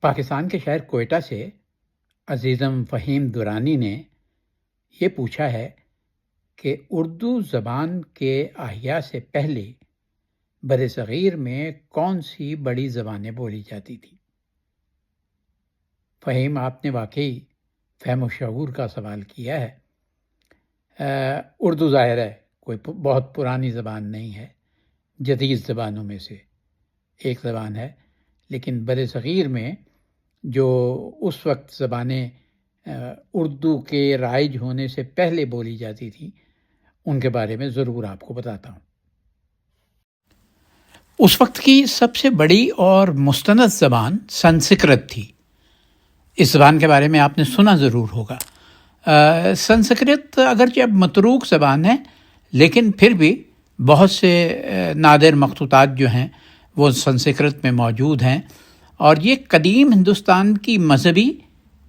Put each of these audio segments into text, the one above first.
پاکستان کے شہر کوئٹہ سے عزیزم فہیم درانی نے یہ پوچھا ہے کہ اردو زبان کے احیاء سے پہلے برصغیر میں کون سی بڑی زبانیں بولی جاتی تھیں؟ فہیم، آپ نے واقعی فہم و شعور کا سوال کیا ہے۔ اردو ظاہر ہے کوئی بہت پرانی زبان نہیں ہے، جدید زبانوں میں سے ایک زبان ہے، لیکن برصغیر میں جو اس وقت زبانیں اردو کے رائج ہونے سے پہلے بولی جاتی تھیں ان کے بارے میں ضرور آپ کو بتاتا ہوں۔ اس وقت کی سب سے بڑی اور مستند زبان سنسکرت تھی۔ اس زبان کے بارے میں آپ نے سنا ضرور ہوگا۔ سنسکرت اگرچہ اب متروک زبان ہے، لیکن پھر بھی بہت سے نادر مخطوطات جو ہیں وہ سنسکرت میں موجود ہیں، اور یہ قدیم ہندوستان کی مذہبی،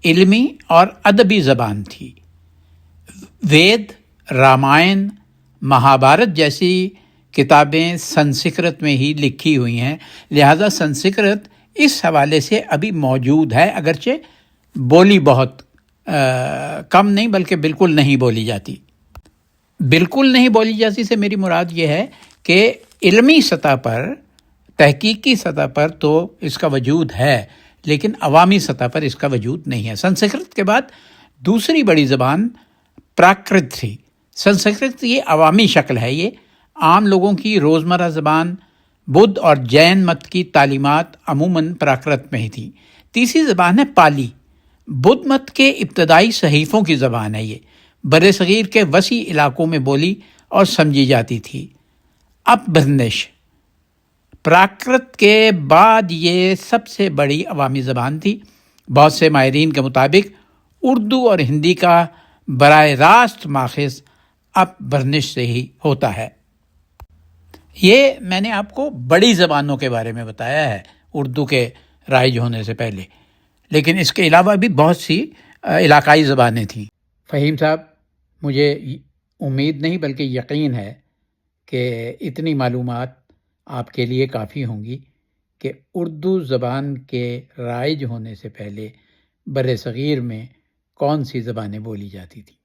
علمی اور ادبی زبان تھی۔ وید، رامائن، مہابھارت جیسی کتابیں سنسکرت میں ہی لکھی ہوئی ہیں، لہذا سنسکرت اس حوالے سے ابھی موجود ہے، اگرچہ بولی بہت کم نہیں بلکہ بالکل نہیں بولی جاتی۔ بالکل نہیں بولی جاتی سے میری مراد یہ ہے کہ علمی سطح پر، تحقیقی سطح پر تو اس کا وجود ہے، لیکن عوامی سطح پر اس کا وجود نہیں ہے۔ سنسکرت کے بعد دوسری بڑی زبان پراکرت تھی۔ سنسکرت یہ عوامی شکل ہے، یہ عام لوگوں کی روزمرہ زبان۔ بدھ اور جین مت کی تعلیمات عموماً پراکرت میں ہی تھی۔ تیسری زبان ہے پالی۔ بدھ مت کے ابتدائی صحیفوں کی زبان ہے، یہ برصغیر کے وسیع علاقوں میں بولی اور سمجھی جاتی تھی۔ اپبھرنش پراکرت کے بعد یہ سب سے بڑی عوامی زبان تھی۔ بہت سے ماہرین کے مطابق اردو اور ہندی کا براہ راست ماخذ اپبھرنش سے ہی ہوتا ہے۔ یہ میں نے آپ کو بڑی زبانوں کے بارے میں بتایا ہے اردو کے رائج ہونے سے پہلے، لیکن اس کے علاوہ بھی بہت سی علاقائی زبانیں تھیں۔ فہیم صاحب، مجھے امید نہیں بلکہ یقین ہے کہ اتنی معلومات آپ کے لیے کافی ہوں گی کہ اردو زبان کے رائج ہونے سے پہلے برصغیر میں کون سی زبانیں بولی جاتی تھیں۔